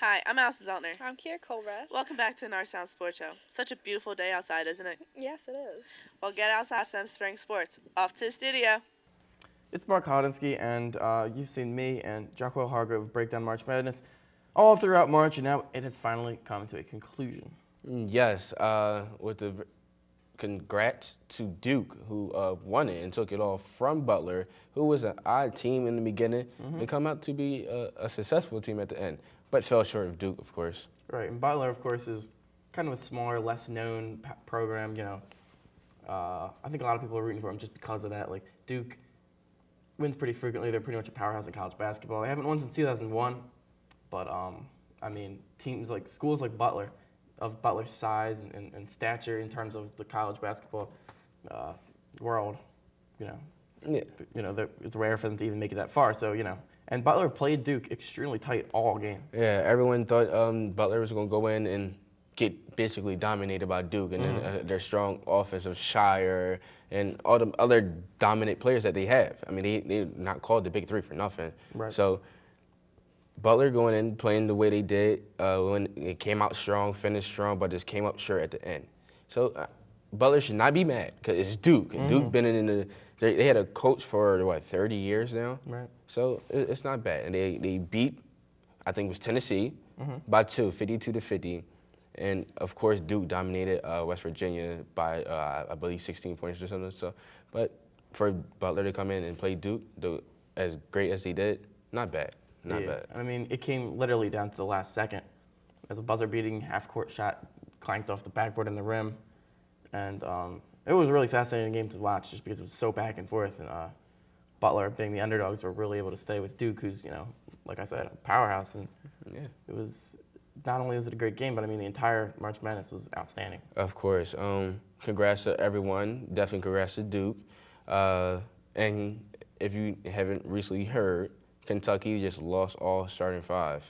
Hi, I'm Allison Zeltner. I'm Kiera Colbreath. Welcome back to North Sound Sports Show. Such a beautiful day outside, isn't it? Yes, it is. Well, get outside to them spring sports. Off to the studio. It's Mark Hodinsky, and you've seen me and Jockwell Hargrove break down March Madness all throughout March, and now it has finally come to a conclusion. Yes, with the congrats to Duke, who won it and took it all from Butler, who was an odd team in the beginning, and come out to be a successful team at the end, but fell short of Duke, of course. Right, and Butler, of course, is kind of a smaller, less-known program. I think a lot of people are rooting for them just because of that. Like Duke wins pretty frequently. They're pretty much a powerhouse in college basketball. They haven't won since 2001, but schools like Butler, of Butler's size and stature in terms of the college basketball world, it's rare for them to even make it that far. So and Butler played Duke extremely tight all game. Yeah, everyone thought Butler was going to go in and get basically dominated by Duke, and then their strong offense of Shire and all the other dominant players that they have. I mean, they're not called the Big Three for nothing. Right. So Butler going in, playing the way they did, when it came out strong, finished strong, but just came up short at the end. So Butler should not be mad because it's Duke. And Duke been in they had a coach for, 30 years now? Right. So it's not bad. And they beat, I think it was Tennessee by 52-50. And, of course, Duke dominated West Virginia by, I believe, 16 points or something. So, but for Butler to come in and play Duke as great as he did, not bad. Not bad. I mean, it came literally down to the last second as a buzzer-beating half-court shot clanked off the backboard and the rim. And it was a really fascinating game to watch just because it was so back and forth. And Butler, being the underdogs, were really able to stay with Duke, who's, like I said, a powerhouse. And it was, not only was it a great game, but I mean, the entire March Madness was outstanding. Of course. Congrats to everyone. Definitely congrats to Duke. And if you haven't recently heard, Kentucky just lost all starting five.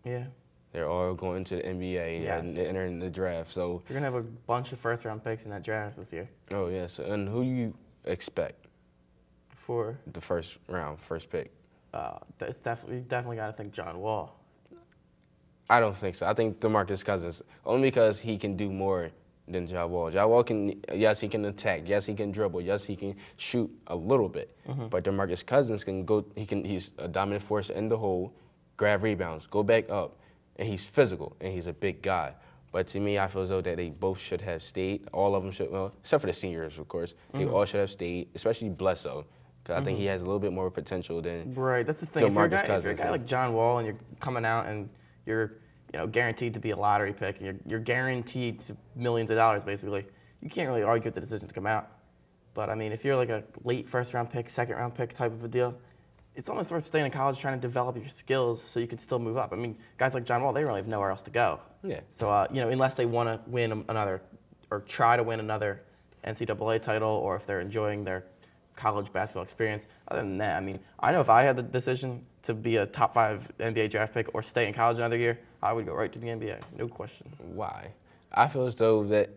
Yeah. They're all going to the NBA and entering the draft. So You're going to have a bunch of first-round picks in that draft this year. Oh, yes. And who you expect For the first pick? it's definitely got to think John Wall. I don't think so. I think DeMarcus Cousins, only because he can do more than Ja Wall. Ja Wall can, yes, he can attack. Yes, he can dribble. Yes, he can shoot a little bit. But DeMarcus Cousins can go. He's a dominant force in the hole, grab rebounds, go back up, and he's physical and he's a big guy. But to me, I feel as though that they both should have stayed. All of them should, well, except for the seniors, of course. They all should have stayed, especially Bledsoe, because I think he has a little bit more potential than Right. That's the thing. If you're a guy yeah. like John Wall and you're coming out and you're guaranteed to be a lottery pick, and you're guaranteed to millions of dollars, basically, you can't really argue with the decision to come out. But, I mean, if you're like a late first-round pick, second-round pick type of a deal, it's almost worth staying in college trying to develop your skills so you can still move up. I mean, guys like John Wall, they really have nowhere else to go. Yeah. So, unless they want to win another or try to win another NCAA title, or if they're enjoying their college basketball experience. Other than that, I mean, I know if I had the decision to be a top 5 NBA draft pick or stay in college another year, I would go right to the NBA, no question. Why? I feel as though that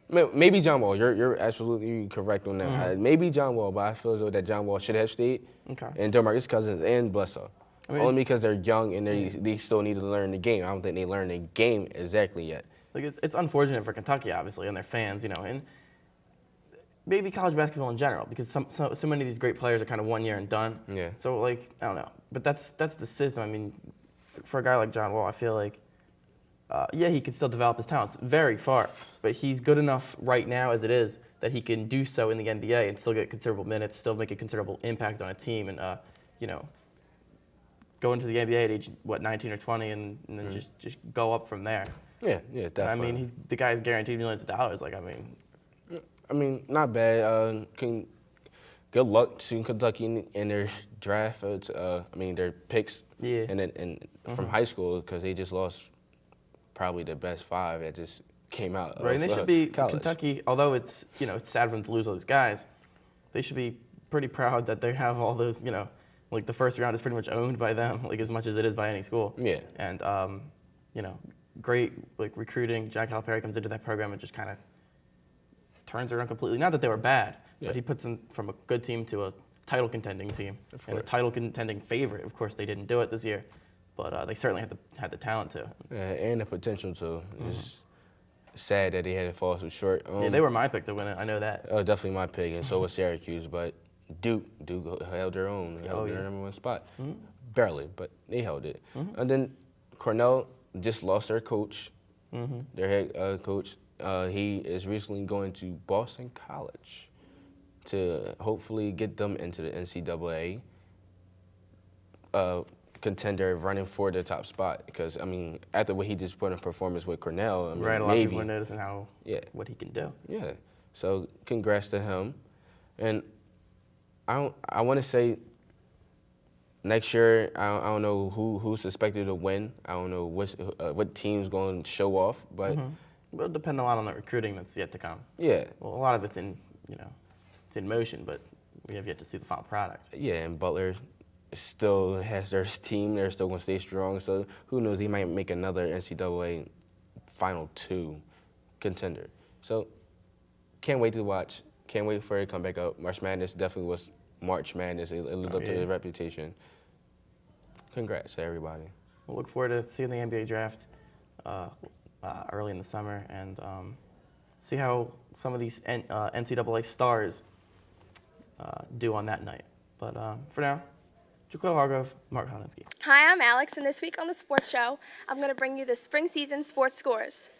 maybe John Wall. You're absolutely correct on that. Maybe John Wall, but I feel as though that John Wall should have stayed. Okay. And DeMarcus Cousins and Bledsoe. I mean, only because they're young and they still need to learn the game. I don't think they learned the game exactly yet. Like it's unfortunate for Kentucky, obviously, and their fans, and maybe college basketball in general, because so many of these great players are kind of 1 year and done. Yeah. So I don't know, but that's the system. I mean, for a guy like John Wall, I feel like, he can still develop his talents very far, but he's good enough right now as it is that he can do so in the NBA and still get considerable minutes, still make a considerable impact on a team, and go into the NBA at age 19 or 20, and then just go up from there. Yeah, definitely. I mean, the guy's guaranteed millions of dollars. Like, I mean, not bad. Good luck to Kentucky in their draft. Their picks. Yeah. And from high school, because they just lost probably the best 5 that just came out. Right, and they should be college. Kentucky. Although it's it's sad for them to lose all those guys, they should be pretty proud that they have all those. Like the first round is pretty much owned by them, like as much as it is by any school. Yeah. And great recruiting. Jack Calipari comes into that program and just kind of turns around completely. Not that they were bad, but he puts them from a good team to a title contending team and a title contending favorite. Of course, they didn't do it this year, but they certainly had the talent to. And the potential to. It's sad that they had to fall so short. Yeah, they were my pick to win it. I know that. Oh, definitely my pick, and so was Syracuse. But Duke held their own. They held yeah. their number one spot. Barely, but they held it. And then Cornell just lost their coach, their head coach. He is recently going to Boston College to hopefully get them into the NCAA contender running for the top spot. Because, I mean, after what he just put in performance with Cornell, I mean, Right, a lot of maybe. people are noticing what he can do. Yeah. So congrats to him. And I want to say next year, I don't know who's expected to win. I don't know what team's going to show off, but It'll depend a lot on the recruiting that's yet to come. yeah. Well, a lot of it's it's in motion, but we have yet to see the final product. Yeah, and Butler still has their team. They're still going to stay strong. So who knows? He might make another NCAA Final Two contender. So can't wait to watch. Can't wait for it to come back up. March Madness definitely was March Madness. It lived up to the reputation. Congrats to everybody. We'll look forward to seeing the NBA draft early in the summer and see how some of these NCAA stars do on that night. But for now, Jaquel Hargrove, Mark Honinsky. Hi, I'm Alex, and this week on the Sports Show, I'm going to bring you the spring season sports scores.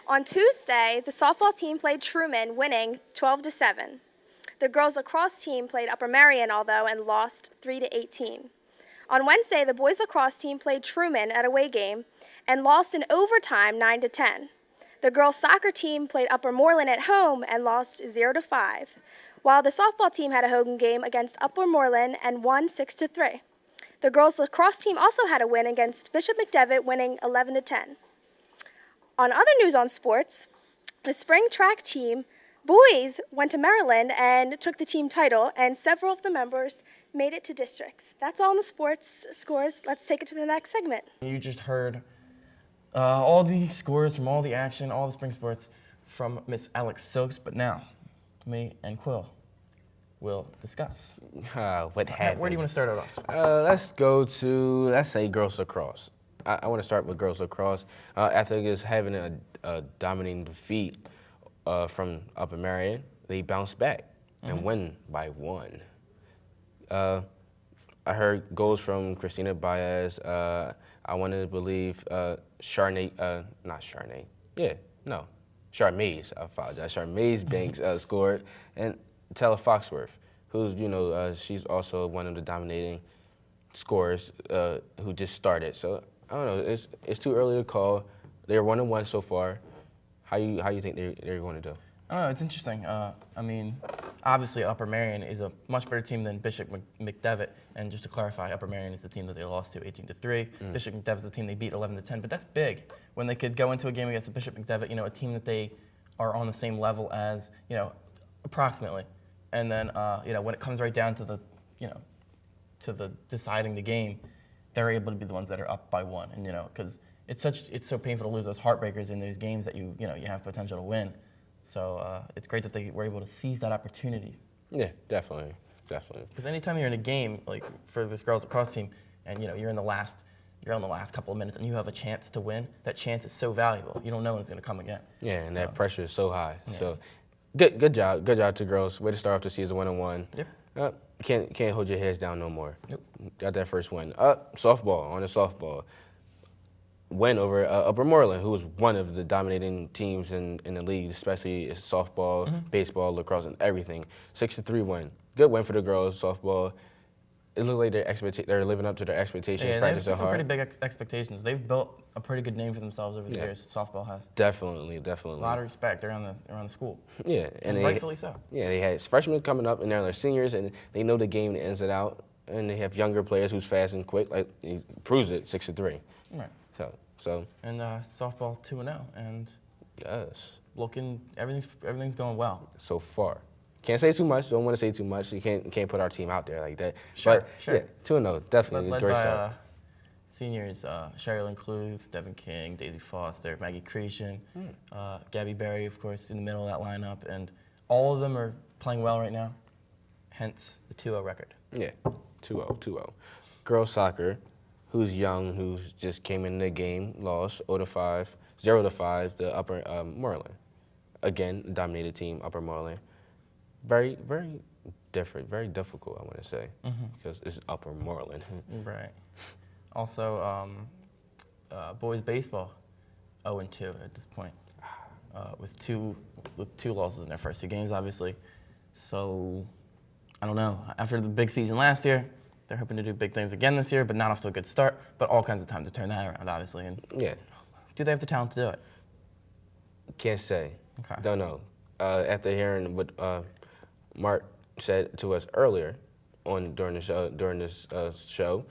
On Tuesday, the softball team played Truman, winning 12-7. The girls lacrosse team played Upper Marion, although, and lost 3-18. On Wednesday, the boys lacrosse team played Truman at a away game and lost in overtime 9-10. The girls soccer team played Upper Moreland at home and lost 0-5, while the softball team had a home game against Upper Moreland and won 6-3. The girls lacrosse team also had a win against Bishop McDevitt, winning 11-10. On other news on sports, the spring track team boys went to Maryland and took the team title, and several of the members made it to districts. That's all in the sports scores. Let's take it to the next segment. You just heard all the scores from all the action, all the spring sports from Miss Alex Soaks, but now me and Quill will discuss. What happened? Where do you want to start it off? Let's go to, let's say, girls lacrosse. I want to start with girls lacrosse. Athletics having a dominating defeat from Upper Marion. They bounced back and win by 1. I heard goals from Christina Baez. I want to believe Charmaze. I apologize. Charmaze Banks scored, and Tella Foxworth, who's she's also one of the dominating scorers who just started. So I don't know. It's too early to call. They're 1-1 so far. How you think they're going to do? I don't know. It's interesting. I mean, obviously Upper Marion is a much better team than Bishop McDevitt. And just to clarify, Upper Marion is the team that they lost to 18-3. Bishop McDevitt is the team they beat 11-10. But that's big when they could go into a game against a Bishop McDevitt, a team that they are on the same level as, approximately. And then, when it comes right down to the deciding the game, they're able to be the ones that are up by 1. And because it's so painful to lose those heartbreakers in those games that you have potential to win. So it's great that they were able to seize that opportunity. Yeah, definitely. Because anytime you're in a game, like for this girls lacrosse team, and you're on the last couple of minutes and you have a chance to win, that chance is so valuable. You don't know when it's going to come again. Yeah, and that pressure is so high. Yeah. So good job to girls. Way to start off the season 1-1. Yep. Can't hold your heads down no more. Yep. Got that first win. Softball. Win over Upper Moreland, who was one of the dominating teams in the league, especially softball, baseball, lacrosse, and everything. 6-3 win. Good win for the girls. Softball. It looked like they're living up to their expectations. Yeah, practicing they've some hard. pretty big expectations. They've built a pretty good name for themselves over the years. Softball has. Definitely. A lot of respect around the school. Yeah, and rightfully so. Yeah, they had freshmen coming up, and they're seniors, and they know the game, the ins and out, and they have younger players who's fast and quick. Like he proves it, 6-3. Right. So. And softball 2-0, and yes, everything's going well so far. Can't say too much. Don't want to say too much. You can't put our team out there like that. Sure. Yeah, 2-0, definitely. Led great by start. seniors Sherilyn Cluth, Devin King, Daisy Foster, Maggie Creation, Gabby Berry, of course, in the middle of that lineup, and all of them are playing well right now. Hence the 2-0 record. Yeah, 2-0. Girls soccer, who's young, who's just came in the game, lost 0-5 to Upper Moreland. Again, dominated team, Upper Moreland. Very, very different, very difficult, I want to say, because it's Upper Moreland. Right. Also, boys baseball, 0-2 at this point, with two losses in their first 2 games, obviously. So, I don't know. After the big season last year, they're hoping to do big things again this year, but not off to a good start. But all kinds of time to turn that around, obviously. And Yeah, do they have the talent to do it? can't say. Okay. Don't know. After hearing what Mark said to us earlier during this show,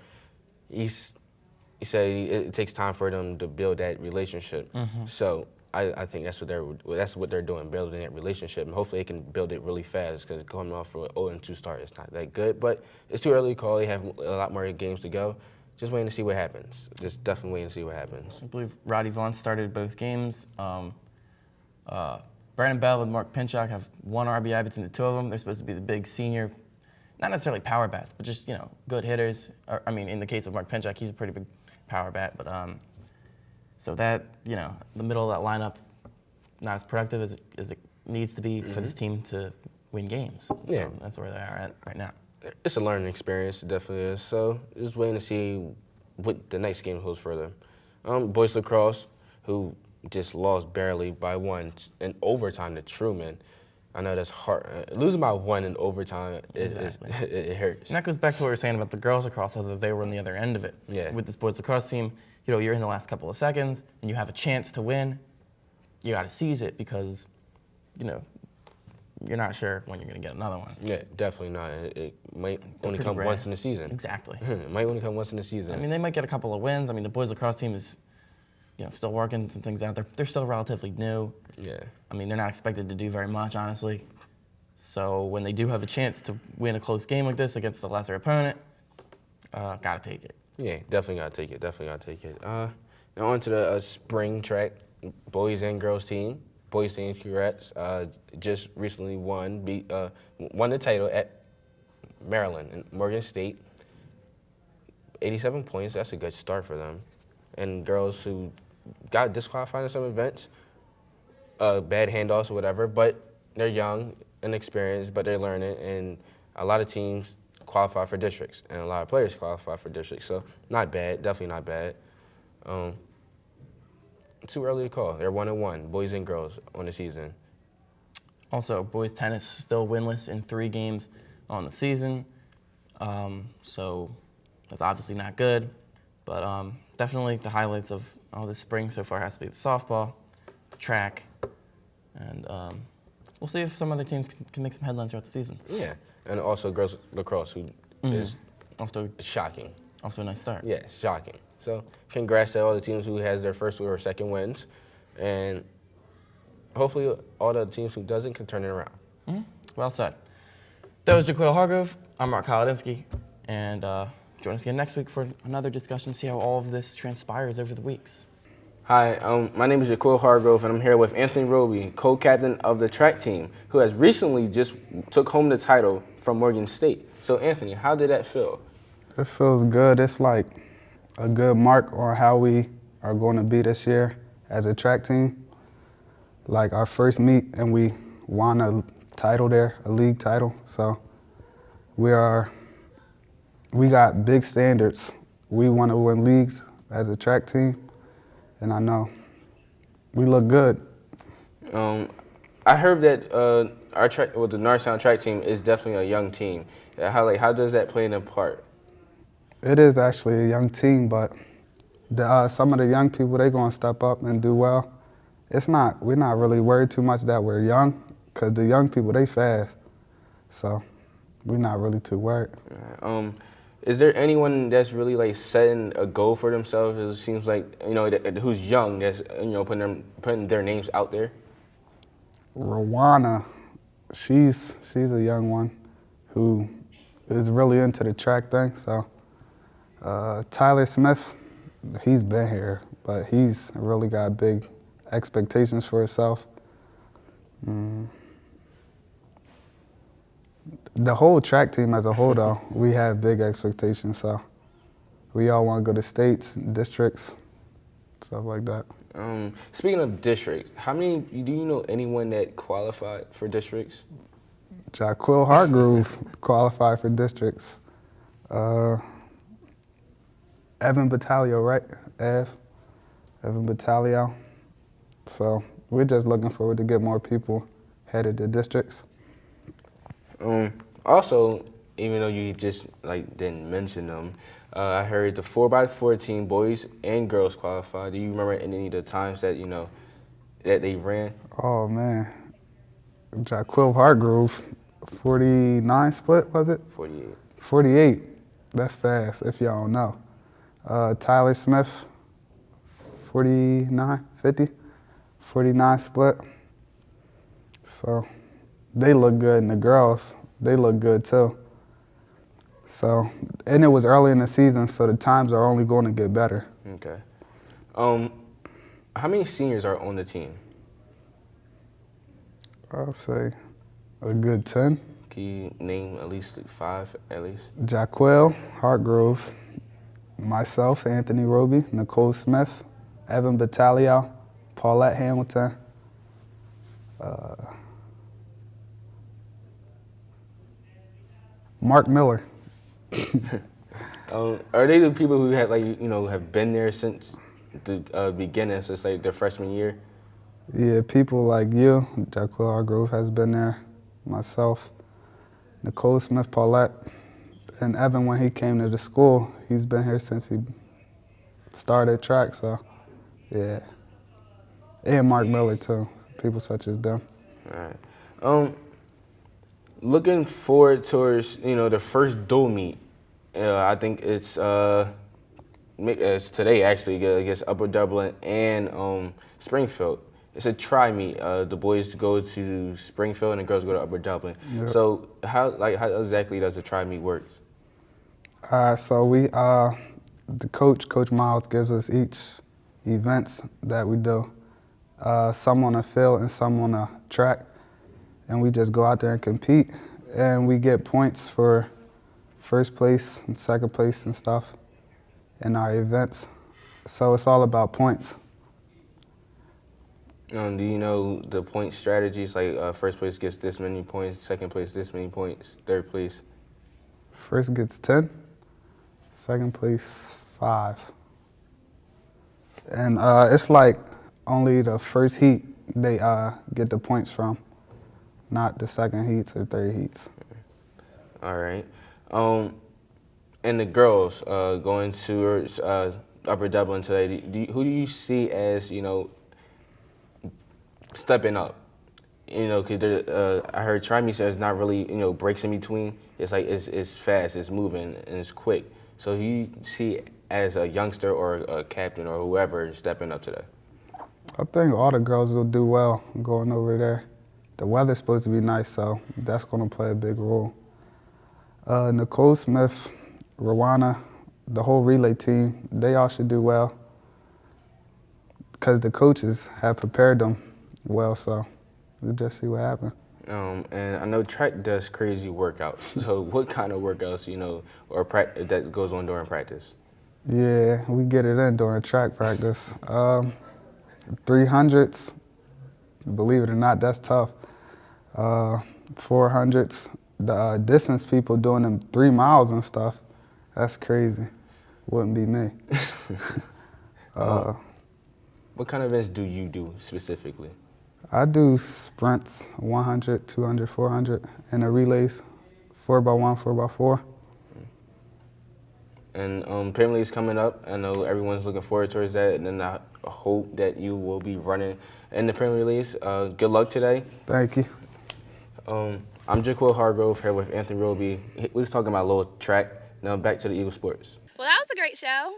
he said it takes time for them to build that relationship. So I think that's what they're doing, building that relationship, and hopefully they can build it really fast. Because coming off for an 0-2 start, it's not that good. But it's too early to call. They have a lot more games to go. Just waiting to see what happens. Just definitely waiting to see what happens. I believe Roddy Vaughn started both games. Brandon Bell and Mark Pinchuk have 1 RBI between the 2 of them. They're supposed to be the big senior, not necessarily power bats, but just, good hitters. I mean, in the case of Mark Pinchuk, he's a pretty big power bat. But so that, the middle of that lineup, not as productive as it needs to be for this team to win games. So Yeah. that's where they are at right now. It's a learning experience, it definitely is. So just waiting to see what the next game holds for them. Boys lacrosse, who just lost barely by 1 in overtime to Truman. I know that's hard. Losing by 1 in overtime, Exactly. it hurts. And that goes back to what we were saying about the girls lacrosse, although they were on the other end of it. Yeah. With this boys lacrosse team, you're in the last couple of seconds and you have a chance to win. You got to seize it because, you're not sure when you're going to get another one. Yeah, definitely not. It might only pretty come rare. once in the season. Exactly. It might only come once in the season. I mean, they might get a couple of wins. I mean, the boys lacrosse team is, still working some things out. They're still relatively new. Yeah. I mean, they're not expected to do very much, honestly. So when they do have a chance to win a close game like this against a lesser opponent, gotta take it. Yeah, definitely gotta take it. Definitely gotta take it. Now on to the spring track boys and girls team. Boys team, congrats. Just recently won the title at Maryland and Morgan State. 87 points. That's a good start for them. And girls who got disqualified in some events, bad handoffs or whatever, but they're young, inexperienced, but they're learning. And a lot of teams qualify for districts, and a lot of players qualify for districts. So not bad, definitely not bad. Too early to call. They're 1-1, boys and girls, on the season. Also, boys tennis still winless in 3 games on the season. So that's obviously not good. But definitely the highlights of all this spring so far has to be the softball, the track, and we'll see if some other teams can make some headlines throughout the season. Yeah, and also girls lacrosse, who is Off to shocking. a nice start. Yeah, shocking. So congrats to all the teams who has their first or second wins, and hopefully all the teams who doesn't can turn it around. Well said. That was Jaquil Hargrove. I'm Mark Kolodinsky, and join us again next week for another discussion, see how all of this transpires over the weeks. Hi, my name is Jaquil Hargrove, and I'm here with Anthony Roby, co-captain of the track team, who has recently just took home the title from Morgan State. So Anthony, how did that feel? It feels good. It's like a good mark on how we are going to be this year as a track team. Like our first meet, and we won a title there, a league title. So we got big standards. We want to win leagues as a track team, and I know we look good. I heard that the Norristown track team is definitely a young team. How does that play in a part? It is actually a young team, but some of the young people, they're going to step up and do well. We're not really worried too much that we're young, because the young people, they fast. So we're not really too worried. Is there anyone that's really like setting a goal for themselves? It seems like, who's young, that's, putting their names out there? Rowana, she's a young one who is really into the track thing. So Tyler Smith, he's been here, but he's really got big expectations for himself. The whole track team as a whole, though, we have big expectations. So We all want to go to states, districts, stuff like that. Speaking of districts, do you know anyone that qualified for districts? Jaquil Hartgrove qualified for districts. Evan Battaglio, right? Evan Battaglio. So we're just looking forward to get more people headed to districts. Also, even though you just didn't mention them, I heard the 4x4 team, boys and girls qualified. Do you remember any of the times that that they ran? Oh man, Jaquil Hartgrove, 49 split was it? 48. 48. That's fast if y'all don't know. Tyler Smith, 49, 50, 49 split. So they look good, and the girls, they look good too. So, and it was early in the season, so the times are only going to get better. Okay. How many seniors are on the team? I'll say a good 10. Can you name at least 5 at least? Jaquil Hartgrove, myself, Anthony Roby, Nicole Smith, Evan Battaglio, Paulette Hamilton, Mark Miller. Are they the people who have been there since the beginning, since their freshman year? Yeah, people like you, Jaquil Hartgrove has been there, myself, Nicole Smith, Paulette, and Evan when he came to the school, he's been here since he started track, so yeah. And Mark Miller too, people such as them. All right. Looking forward towards the first dual meet. I think it's today actually against Upper Dublin and Springfield. It's a tri-meet. The boys go to Springfield and the girls go to Upper Dublin. Yep. So how exactly does the tri-meet work? So we the Coach Miles gives us each events that we do. Some on a field and some on a track. And we just go out there and compete. And we get points for first place and second place and stuff in our events. So it's all about points. Do you know the point strategies? Like first place gets this many points, second place this many points, third place? First gets 10, second place 5. And it's like only the first heat they get the points from, not the second heats or third heats. All right. And the girls going to Upper Dublin today, who do you see as, stepping up? Because I heard tri-meet says not really, breaks in between. It's like it's fast, it's moving, and it's quick. So who you see as a youngster or a captain or whoever stepping up today? I think all the girls will do well going over there. The weather's supposed to be nice, so that's going to play a big role. Nicole Smith, Rowana, the whole relay team, they all should do well because the coaches have prepared them well, so we'll just see what happens. And I know track does crazy workouts. So what kind of workouts, or that goes on during practice? Yeah, we get it in during track practice. 300s, believe it or not, that's tough. 400s, the distance people doing them 3 miles and stuff, that's crazy. Wouldn't be me. What kind of events do you do specifically? I do sprints, 100, 200, 400, and the relays, 4x1, 4x4. And Premier League's coming up. I know everyone's looking forward towards that, and then I hope that you will be running in the Premier League. Good luck today. Thank you. I'm Jaquil Hartgrove here with Anthony Roby. We was talking about a little track. Now back to the Eagle Sports. Well, that was a great show.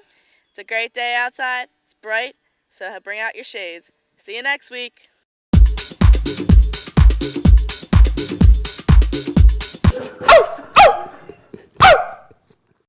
It's a great day outside. It's bright, so bring out your shades. See you next week.